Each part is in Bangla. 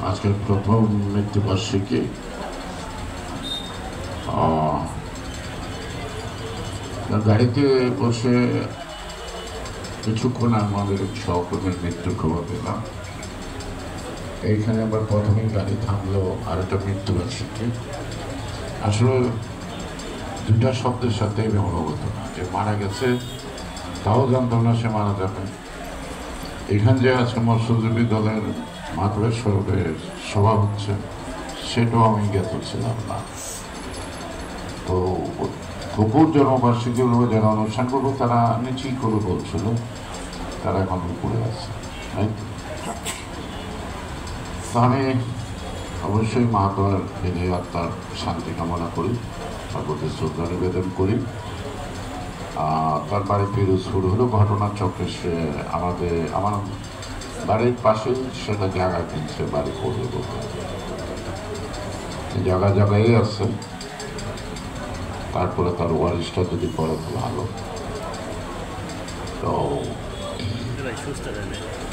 আজকের প্রথম মৃত্যুবার্ষিকী। গাড়িতে বসে কিছুক্ষণ আমাদের সহকর্মীর মৃত্যুর খবর পেলাম। এইখানে আবার প্রথমেই গাড়ি থামলো আর একটা মৃত্যুবার্ষিকী। আসলে দুটা শব্দের সাথে আমি অবগত না, যে মারা গেছে তাও জানতাম না সে মারা যাবে। এখানে যে আজকে মৎস্যজীবী দলের মাতৃ স্বরূপে সভা হচ্ছে সেটাও আমি জ্ঞাত ছিলাম না। তো কুকুর জন্মবার্ষিকী যারা অনুষ্ঠান করবো তারা নিচেই করে বলছিল, তারা এখন উপরে আছে। আমি অবশ্যই মাতার বিনয় আত্মার শান্তি কামনা করি, তার প্রতি শ্রদ্ধা নিবেদন করি। তার বাড়ি পিরোজপুর হলো ঘটনার চক্রে সে আমার বাড়ির পাশেই সেটা জায়গা কিনছে, বাড়ি করবে বলতে জায়গা জায়গায় আছে। তারপরে তার ওয়ারিশটা যদি করে ভালো। তো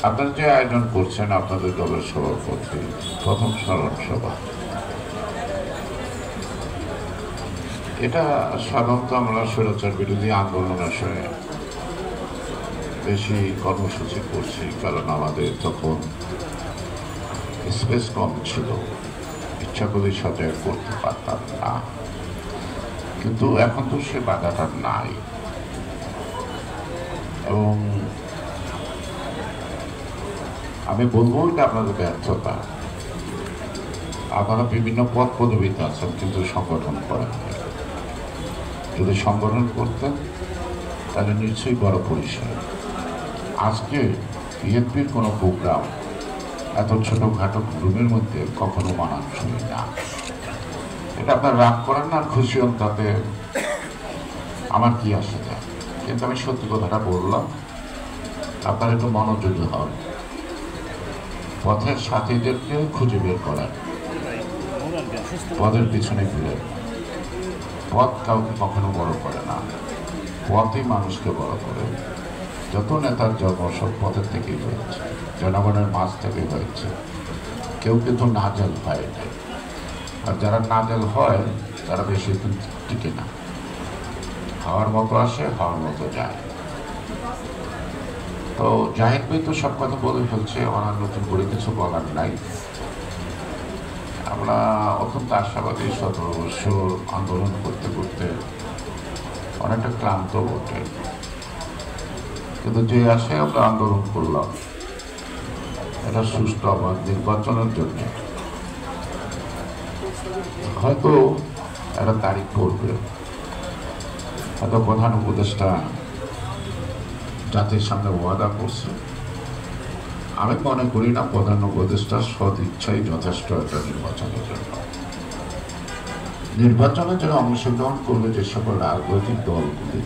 আপনারা যে আয়োজন করছেন আপনাদের দলের সভাপতি প্রথম স্মরণ সভা, এটা সাধারণত আমরা স্বৈরাচার বিরোধী আন্দোলনের সময় বেশি কর্মসূচি করছি, কারণ আমাদের তখন স্পেস কম ছিল, ইচ্ছা করে সজাগ করতে পারতাম না। কিন্তু এখন তো সে বাধাটা নাই, এবং আমি বলবো এটা আপনাদের ব্যর্থতা। আপনারা বিভিন্ন পদ পদবিতে আছেন কিন্তু সংগঠন করেন। যদি সংগঠন করতেন তাহলে নিশ্চয়ই বড় পরিসর। আজকে বিএনপির কোনো প্রোগ্রাম এত ছোটখাটো রুমের মধ্যে কখনো মানানসই না। এটা আপনার রাগ করেন না, খুশি হন, তাতে আমার কি আসে যায়। কিন্তু আমি সত্যি কথাটা বললাম, আপনারা একটু মনোযোগী হন, পথের সাথীদেরকে খুঁজে বের করেন, পদের পিছনে ঘুরে। পথ কাউকে কখনো বড় করে না, পথই মানুষকে বড় করে। যত নেতার জন্ম সব পথের থেকেই হয়েছে, জনগণের মাঝ থেকে হয়েছে। কেউ কিন্তু নাজেল হয় না, আর যারা নাজেল হয় তারা বেশি দিন টিকে না। হওয়ার মতো আসে, হওয়ার মতো যায়। তো জাহিদ ভাই তো সব কথা বলে ফেলছে, আমার নতুন করে কিছু বলার নাই। আমরা অত্যন্ত আশাবাদী, 17 বছর আন্দোলন করতে করতে অনেকটা ক্লান্ত বটে, কিন্তু যে আশায় আমরা আন্দোলন করলাম এটা সুষ্ঠু আবার নির্বাচনের জন্য হয়তো একটা তারিখ পড়বে, হয়তো প্রধান উপদেষ্টা জাতির সামনে ওয়াদা করছে। আমি মনে করি না প্রধান উপদেষ্টার সদ ইচ্ছাই যথেষ্ট একটা নির্বাচনের জন্য। নির্বাচনের জন্য অংশগ্রহণ করবে যে সকল রাজনৈতিক দলগুলি,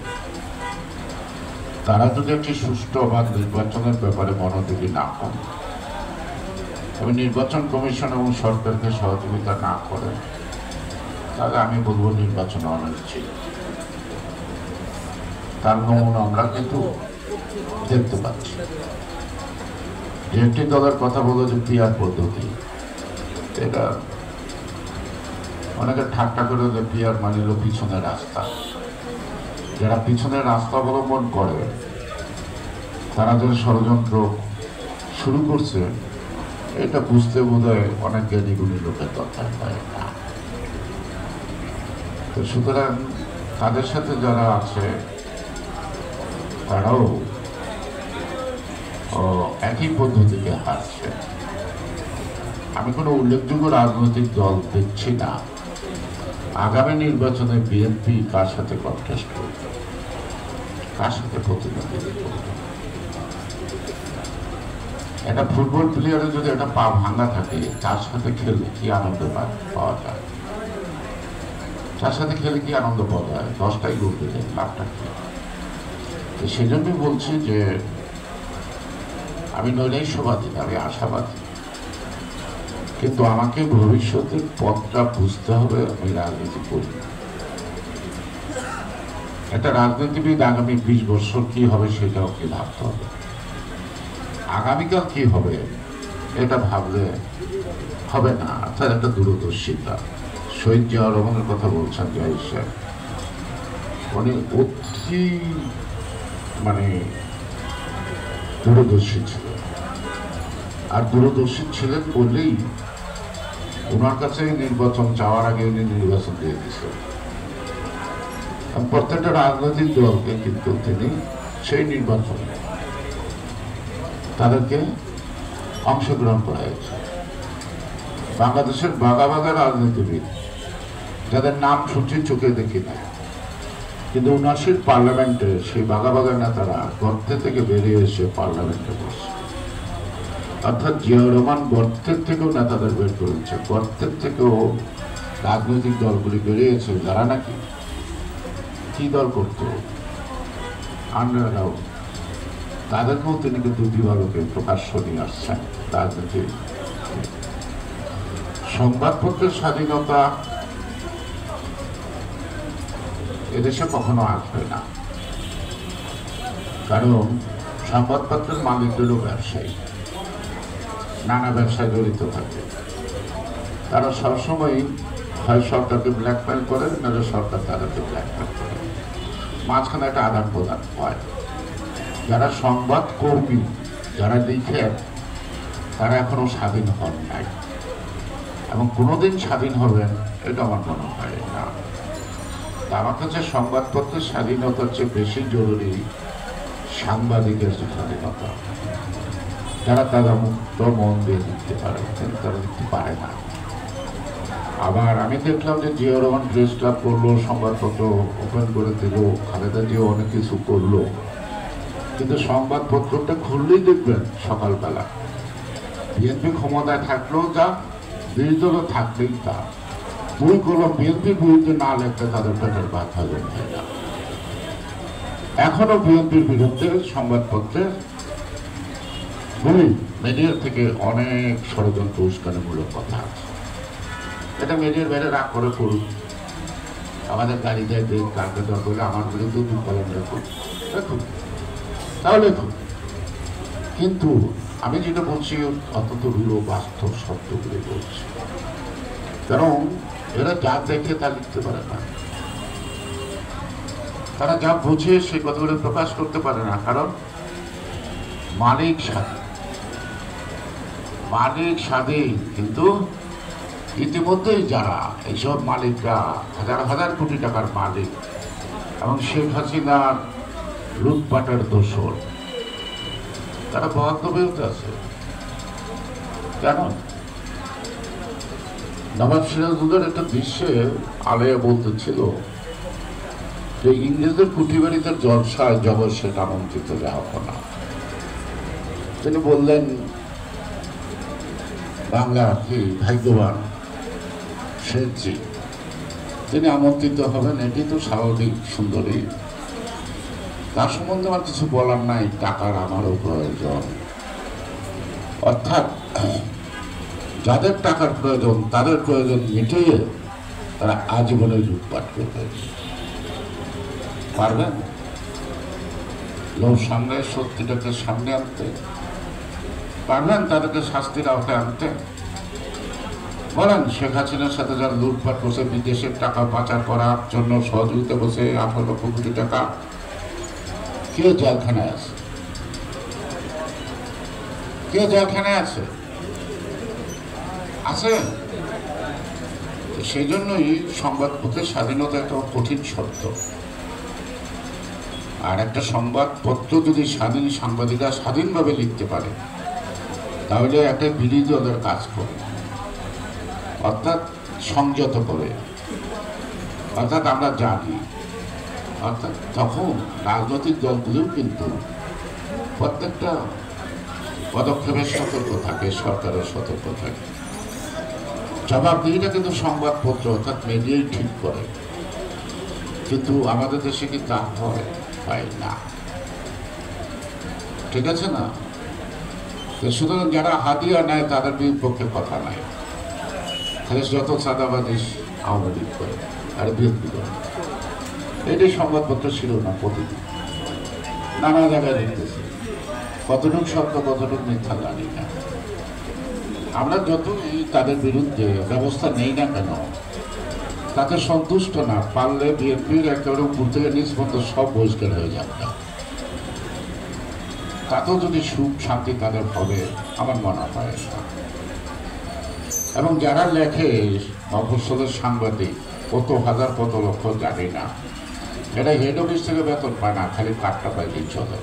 তারা যদি একটি সুষ্ঠু বা নির্বাচনের ব্যাপারে মনোযোগী না হন এবং নির্বাচন কমিশন এবং সরকারকে সহযোগিতা না করে, তাহলে আমি বলবো নির্বাচন অনিশ্চিত। তার নমুনা আমরা কিন্তু দেখতে পাচ্ছি। একটি দলের কথা বলো যে পিআর পদ্ধতি, এটা অনেকে ঠাট্টা করে যে পিআর মানিল পিছনের রাস্তা। যারা পিছনের রাস্তা অবলম্বন করে তারা যে ষড়যন্ত্র শুরু করছে, এটা বুঝতে বোধহয় অনেক জ্ঞানীগুণী লোকের দরকার হয় না। তো সুতরাং তাদের সাথে যারা আছে তারাও একই পদ্ধতিকে হারছে। আমি কোনো উল্লেখযোগ্য রাজনৈতিক দল দেখছি না আগামী নির্বাচনে বিএনপি কার সাথে কন্টেস্ট করবে, কার সাথে প্রতিদ্বন্দ্বিতা করবে। একটা ফুটবল প্লেয়ারের যদি একটা পা ভাঙা থাকে, তার সাথে খেললে কি আনন্দ পাওয়া যায়? তার সাথে খেলে কি আনন্দ পাওয়া যায়? 10টাই গোল দিলে লাভটা কি? সেজন্যই বলছি যে আমি নৈরাশ্যবাদী, আমি আশাবাদী, কিন্তু আমাকে ভবিষ্যতের পথটা বুঝতে হবে। আমি রাজনীতি করি, একটা রাজনীতিবিদ আগামী 20 বছর কি হবে সেটাও ভাবতে হবে। আগামীকাল কি হবে এটা ভাবলে হবে না, অর্থাৎ একটা দূরদর্শিতা। শহীদ জিয়াউর রহমানের কথা বলছেন জাহিদ সাহেব, উনি অতি মানে দূরদর্শী ছিলেন, আর দূরদর্শী ছিলেন বলেই ওনার কাছে নির্বাচন চাওয়ার আগে উনি নির্বাচন দিয়ে দিয়েছেন। প্রত্যেকটা রাজনৈতিক দলকে কিন্তু তিনি সেই নির্বাচনে তাদেরকে অংশগ্রহণ করাইছে। বাংলাদেশের বাঘা বাঘা রাজনীতিবিদ যাদের নাম শুনছি চোখে দেখি না, কিন্তু ৭৯ পার্লামেন্টে সেই বাঘা বাঘা নেতারা গর্তে থেকে বেরিয়ে এসে পার্লামেন্টে বসছে। অর্থাৎ জিয়াউর রহমান গর্তের থেকেও নেতাদের বের করেছে, গর্তের থেকেও রাজনৈতিক দলগুলি বেরিয়েছে যারা নাকি কি দল করতো আন্ডারগ্রাউন্ড, তাদেরকেও তিনি কিন্তু দিবালোকে প্রকাশ্য নিয়ে আসছেন। রাজনীতি সংবাদপত্রের স্বাধীনতা এদেশে কখনো আসবে না, কারণ সংবাদপত্রের মালিকদেরও ব্যবসায়ী, নানা ব্যবসায় জড়িত থাকে। তারা সবসময় হয় সরকারকে ব্ল্যাকমেল করে, নাহলে সরকার তাদেরকে ব্ল্যাকমেল করে, মাঝখানে একটা আদান প্রদান হয়। যারা সংবাদ কর্মী, যারা লিখেন, তারা এখনো স্বাধীন হন নাই এবং কোনোদিন স্বাধীন হবেন এটা আমার মনে হয় না। আমার কাছে সংবাদপত্রের স্বাধীনতার চেয়ে বেশি জরুরি সাংবাদিকের যে স্বাধীনতা, যারা তারা মুক্ত মন দিয়ে লিখতে পারে, কিন্তু তারা লিখতে পারে না। আবার আমি দেখলাম যে জিয়াউর রহমান প্রেস ক্লাব করলো, সংবাদপত্র ওপেন করে দিল, খালেদা জিয়া অনেক কিছু করলো, কিন্তু সংবাদপত্রটা খুললেই দেখবেন সকালবেলা বিএনপি ক্ষমতায় থাকলেও যা, বিরোধী দলও থাকলেই তা, বই কলম বিএনপির বিরুদ্ধে না লেখতে তাদের পেটের ভাত হজম হয় না। এখনো বিএনপির বিরুদ্ধে সংবাদপত্রের বই মিডিয়ার থেকে অনেক ষড়যন্ত্র উস্কানিমূলক কথা আছে। এটা মিডিয়ার বাইরে রাগ করে করুন, আমাদের গাড়ি যায় দেখ, কালকে দর করলে আমার বিরুদ্ধে দুই কলম লেখুন, লেখুন, তাও লেখুন, কিন্তু আমি যেটা বলছি অত্যন্ত রূঢ় বাস্তব শব্দগুলি বলছি, কারণ এরা যা দেখে তা লিখতে পারে না, তারা যা বুঝে সেই কথাগুলো প্রকাশ করতে পারে না, কারণ মালিক স্বাধীন, মালিক স্বাধীন, কিন্তু ইতিমধ্যেই যারা এইসব মালিকরা হাজার হাজার কোটি টাকার মালিক এবং শেখ হাসিনার লুটপাটের দোষর, তারা বরাদ্দ বিরুদ্ধে আছে। কেন? নবাব সিরাজউদ্দৌলার একটা দৃশ্যে আলেয়া বলতেছিল যে ইংরেজদের কুঠিবাড়িতে জলসায় জগৎ শেখ আমন্ত্রিত যাওয়া না। তিনি বললেন বাংলা কি ভাগ্যবান শেখজি, তিনি আমন্ত্রিত হবেন, এটি তো স্বাভাবিক সুন্দরী, তার সম্বন্ধে আমার কিছু বলার নাই, টাকার আমারও প্রয়োজন। অর্থাৎ যাদের টাকার প্রয়োজন তাদের প্রয়োজন মিটিয়ে তারা আজীবনে লুটপাট করবে। পারবেন লোক সামনে সত্যিটাকে সামনে আনতে পারবেন, তাদেরকে শাস্তির আওতায় আনতে? বলেন শেখ হাসিনার সাথে যারা লুটপাট করছে, বিদেশের টাকা পাচার করার জন্য সহযোগিতা করছে 18 লক্ষ কোটি টাকা, কে জেলখানায় আছে? কে জেলখানায় আছে? আছে। সেই জন্যই সংবাদপত্রের স্বাধীনতা একটা কঠিন শব্দ। আর একটা সংবাদপত্র যদি স্বাধীন সাংবাদিকরা স্বাধীনভাবে লিখতে পারে, তাহলে একটা বিরোধী দলের কাজ করে, অর্থাৎ সংযত করে, অর্থাৎ আমরা জানি, অর্থাৎ তখন রাজনৈতিক দলগুলোও কিন্তু প্রত্যেকটা পদক্ষেপের সতর্ক থাকে, সরকারের সতর্ক থাকে। জবাবদিহিটা কিন্তু সংবাদপত্র অর্থাৎ মিডিয়াই ঠিক করে, কিন্তু আমাদের দেশে কি তা হয় না। ঠিক আছে না? সুতরাং যারা হাতিয়া নেয় তাদের বিপক্ষে কথা নাই, খালি যত চাঁদাবাদী আওয়ামী লীগ করে আর বিএনপি করে, এটাই সংবাদপত্র ছিল না। প্রতিদিন নানা জায়গায় দেখতেছি, কতটুকু সত্য কতটুকু মিথ্যা জানি না। আমরা যতই তাদের বিরুদ্ধে ব্যবস্থা নেই না কেন, তাতে সন্তুষ্ট না, পারলে বিএনপির একেবারে উপর থেকে নিজ পর্যন্ত সব বহিষ্কার হয়ে যাবে না, তাতেও যদি সুখ শান্তি তাদের হবে আমার মনে হয় না। এবং যারা লেখে মফস্বলের সাংবাদিক কত হাজার কত লক্ষ জানি না, এটা হেড অফিস থেকে বেতন পায় না, খালি কার্ডটা পাইলেই চলে।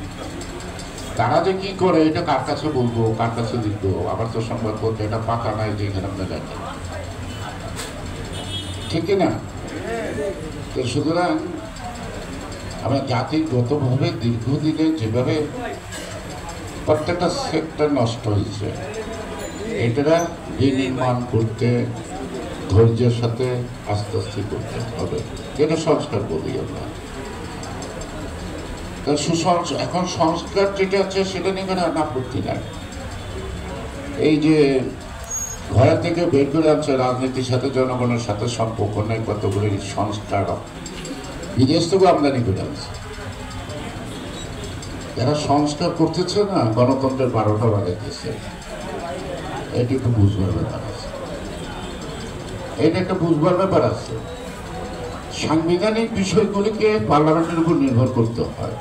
তারা যে কি করে এটা কার কাছে বলবো, কার কাছে লিখবো, আবার তো সংবাদপত্র এটা পাতা নাই যে এখানে আমরা দেখেন, ঠিক না? তো সুতরাং আমরা জাতিগতভাবে দীর্ঘদিনে যেভাবে প্রত্যেকটা সেক্টর নষ্ট হয়েছে, এটা নির্মাণ করতে ধৈর্যের সাথে আস্তে আস্তে করতে হবে, যেটা সংস্কার বলি আমরা। এখন সংস্কার যেটা আছে সেটা নিয়ে কোনো আপত্তি নাই। এই যে ঘরের থেকে বের করে আনছে, রাজনীতির সাথে জনগণের সাথে সম্পর্ক নেই, কতগুলি সংস্কার বিদেশ থেকে আমদানি করে আনছে। যারা সংস্কার করতেছে না, গণতন্ত্রের 12টা বাজাইতেছে, এটি একটু বুঝবার ব্যাপার আছে, এটা একটা বুঝবার ব্যাপার আছে। সাংবিধানিক বিষয়গুলিকে পার্লামেন্টের উপর নির্ভর করতে হয়,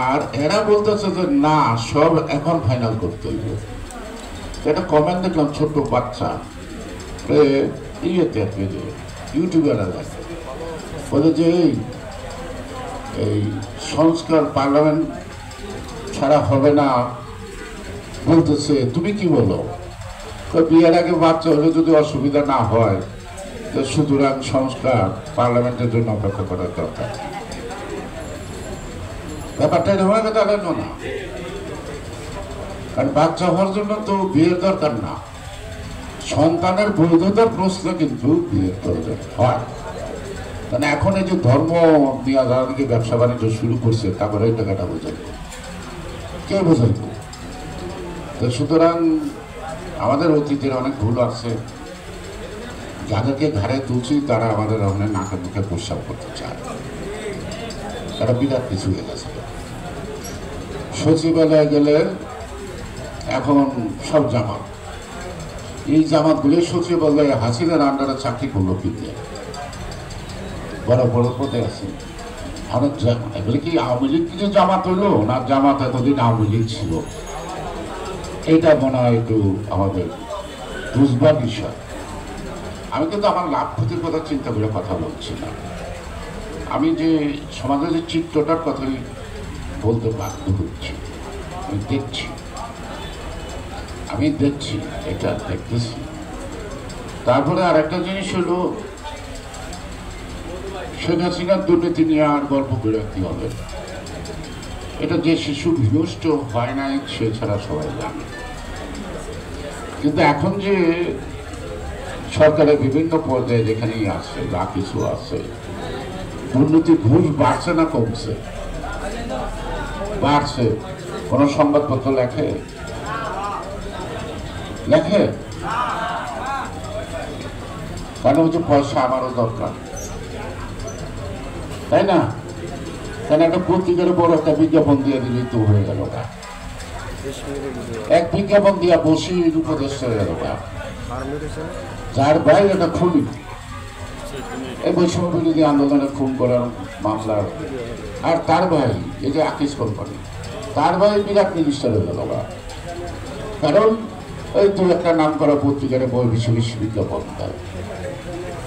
আর এরা বলতেছে যে না, সব এখন ফাইনাল করতে হইবে। একটা কমেন্ট দেখলাম, ছোট্ট বাচ্চা ইয়েতে আর কি, ইউটিউবেরা দেখে বলে যে এই সংস্কার পার্লামেন্ট ছাড়া হবে না, বলতেছে তুমি কি বলো? বিয়ের আগে বাচ্চা হলে যদি অসুবিধা না হয়, তো সুতরাং সংস্কার পার্লামেন্টের জন্য অপেক্ষা করার দরকার। ব্যাপারটা এরকম দাঁড়ানো না, কারণ বাচ্চা হওয়ার জন্য তো বিয়ের দরকার না, সন্তানের বৈধতার প্রশ্ন কিন্তু বিয়ের প্রয়োজন হয়। মানে এখন এই যে ধর্ম নিয়ে যারা নাকি ব্যবসা বাণিজ্য শুরু করছে, তারপরে এই টাকাটা বোঝাইব, কে বোঝাইব? তো সুতরাং আমাদের অতীতের অনেক ভুল আছে, যাদেরকে ঘাড়ে তুলছি তারা আমাদের অনেক নাকে মুখে প্রস্রাব করতে চায়, তারা বিরাট কিছু হয়ে গেছে। সচিবালয়ে গেলে এখন সব জামাত, এই জামাতগুলি সচিবালয়ে হাসিনার আন্ডারে চাকরি করলো কি দিয়ে? বড় বড় পদে আছে অনেক। এগুলি কি আওয়ামী লীগ কিছু জামাত হইলো না, জামাত এতদিন আওয়ামী লীগ ছিল? এটা মনে হয় একটু আমাদের বুঝবার বিষয়। আমি কিন্তু আমার লাভ ক্ষতির কথা চিন্তা করে কথা বলছি না, আমি যে সমাজের যে চিত্রটার কথাই বলতে বাধ্য হচ্ছি। আমি দেখছি এটা দেখতেছি। তারপরে আর একটা জিনিস হলো, শেখ হাসিনার দুর্নীতি নিয়ে আর গল্প করে কি হবে? এটা যে শিশু বিনষ্ট হয় নাই সে ছাড়া সবাই জানে। কিন্তু এখন যে সরকারের বিভিন্ন পর্যায়ে যেখানেই আছে, যা কিছু আছে, দুর্নীতি ঘুষ বাড়ছে না কমছে? বাড়ছে। কোন সংবাদপত্র লেখে? কারণ হচ্ছে পয়সা আমারও দরকার, তাই না? কেন একটা পত্রিকার বড় একটা বিজ্ঞাপন দিয়ে দিলে তো হয়ে গেল, এক বিজ্ঞাপন দিয়া বসি উপদেষ্টা হয়ে গেল, যার ভাই একটা খুনি, এই বৈষম্য বিরোধী আন্দোলনে খুন করার মামলা, আর তার ভাই এই যে আকিস কোম্পানি, তার ভাই বিরাট মিনিস্টার হয়ে গেল। কারণ এই দু একটা নাম করা পত্রিকারে বই বেশি বেশি বিজ্ঞাপন দেয়,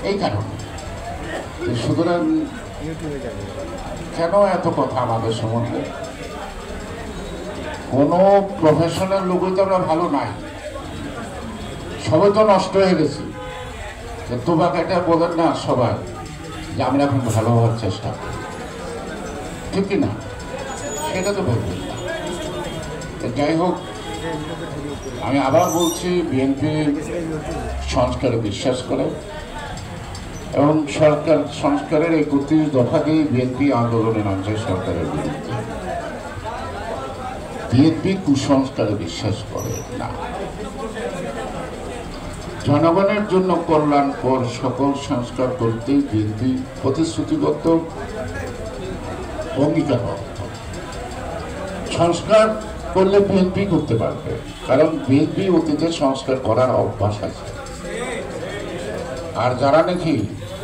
এই কারণে। সুতরাং কেন এত কথা আমাদের সম্বন্ধে? কোন প্রফেশনাল লোকই তো আমরা ভালো নাই, সবাই তো নষ্ট হয়ে গেছি। তোমাকে এটা বলেন না সবাই যে আমরা এখন ভালো হওয়ার চেষ্টা করি, ঠিক কিনা? সেটা তো বলবেন না। যাই হোক, আমি আবার বলছি, বিএনপি সংস্কারে বিশ্বাস করে এবং সরকার সংস্কারের ৩১ দফাতেই বিএনপি আন্দোলনে নামছে সরকারের বিরুদ্ধে। বিএনপি কুসংস্কারে বিশ্বাস করে না। জনগণের জন্য কল্যাণকর সকল সংস্কার করতে বিএনপি প্রতিশ্রুতিবদ্ধ, অঙ্গীকারবদ্ধ। সংস্কার করলে বিএনপি করতে পারবে, কারণ বিএনপি অতীতের সংস্কার করার অভ্যাস আছে। আর যারা নাকি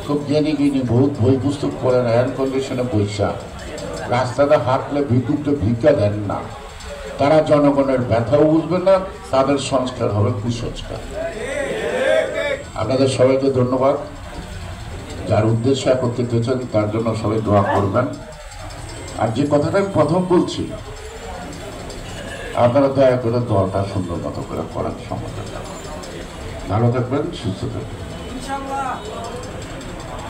খুব জ্ঞানী জ্ঞানী বহুত বই পুস্তক পড়েন, এয়ার কন্ডিশনে পয়সা রাস্তাটা হাঁটলে ভিক্ষুককে ভিক্ষা দেন না, তারা জনগণের ব্যথাও বুঝবে না, তাদের সংস্কার হবে কুসংস্কার। আপনাদের সবাইকে ধন্যবাদ। যার উদ্দেশ্যে একত্রিত হয়েছেন তার জন্য সবাই দোয়া করবেন। আর যে কথাটা আমি প্রথম বলছি, আপনারা দয়া করে দলটা সুন্দর মতো করে করার সময় ভালো থাকবেন, সুস্থ থাকবেন।